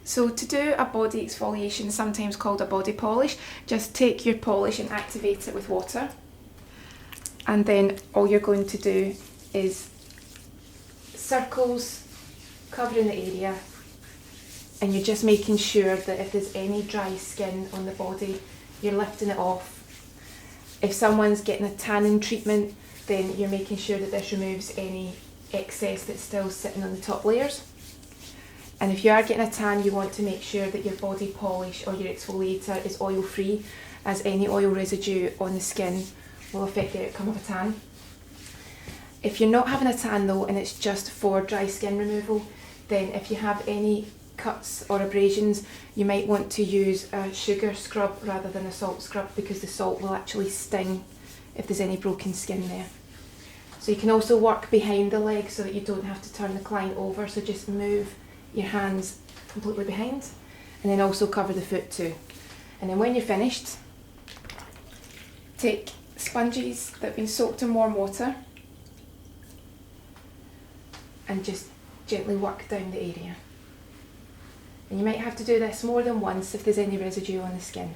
So to do a body exfoliation, sometimes called a body polish, just take your polish and activate it with water. And then all you're going to do is circles covering the area, and you're just making sure that if there's any dry skin on the body, you're lifting it off. If someone's getting a tanning treatment, then you're making sure that this removes any excess that's still sitting on the top layers. And if you are getting a tan, you want to make sure that your body polish or your exfoliator is oil free, as any oil residue on the skin will affect the outcome of a tan. If you're not having a tan though, and it's just for dry skin removal, then if you have any cuts or abrasions, you might want to use a sugar scrub rather than a salt scrub, because the salt will actually sting if there's any broken skin there. So you can also work behind the leg so that you don't have to turn the client over, so just move your hands completely behind, and then also cover the foot too. And then when you're finished, take sponges that have been soaked in warm water and just gently work down the area. And you might have to do this more than once if there's any residue on the skin.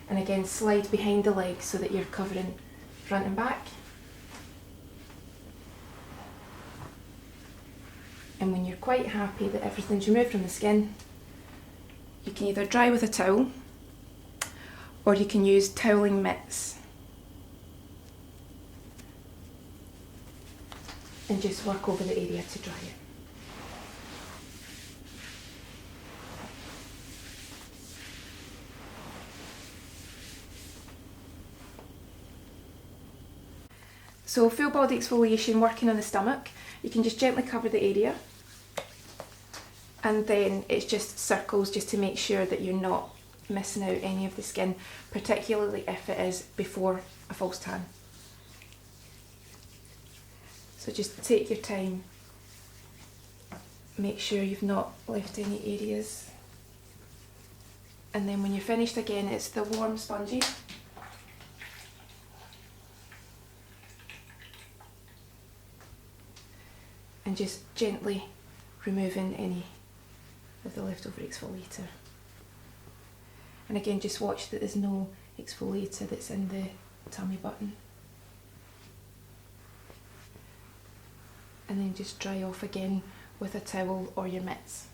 And again, slide behind the leg so that you're covering front and back. And when you're quite happy that everything's removed from the skin, you can either dry with a towel, or you can use toweling mitts and just work over the area to dry it. So full body exfoliation, working on the stomach, you can just gently cover the area, and then it's just circles just to make sure that you're not missing out any of the skin, particularly if it is before a false tan. So just take your time, make sure you've not left any areas, and then when you're finished, again, it's the warm sponges. And just gently removing any of the leftover exfoliator. And again, just watch that there's no exfoliator that's in the tummy button. And then just dry off again with a towel or your mitts.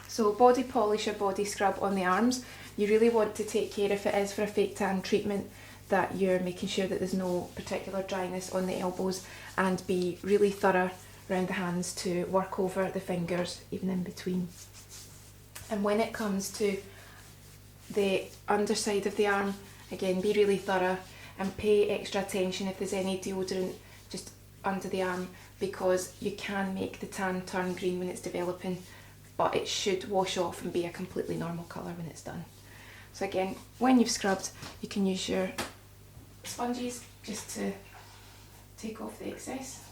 So body polish or body scrub on the arms, you really want to take care, if it is for a fake tan treatment, that you're making sure that there's no particular dryness on the elbows, and be really thorough around the hands to work over the fingers, even in between. And when it comes to the underside of the arm, again, be really thorough and pay extra attention if there's any deodorant just under the arm, because you can make the tan turn green when it's developing, but it should wash off and be a completely normal colour when it's done. So again, when you've scrubbed, you can use your sponges just to take off the excess.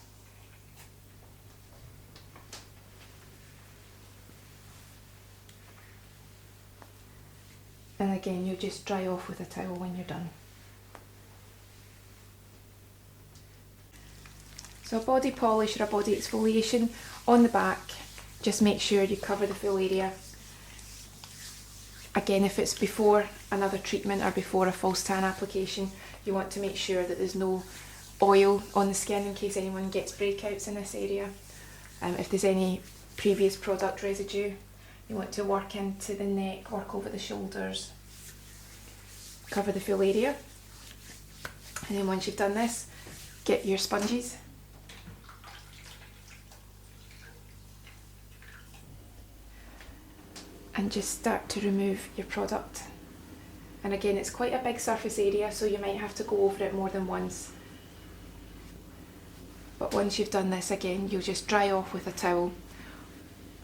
And again, you'll just dry off with a towel when you're done. So a body polish or a body exfoliation on the back, just make sure you cover the full area. Again, if it's before another treatment or before a false tan application, you want to make sure that there's no oil on the skin in case anyone gets breakouts in this area. If there's any previous product residue, you want to work into the neck, work over the shoulders, cover the full area. And then once you've done this, get your sponges. And just start to remove your product. And again, it's quite a big surface area, so you might have to go over it more than once. But once you've done this, again, you'll just dry off with a towel,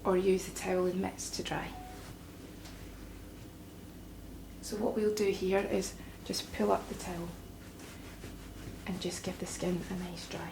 or use the towel and mitts to dry. So what we'll do here is just pull up the towel and just give the skin a nice dry.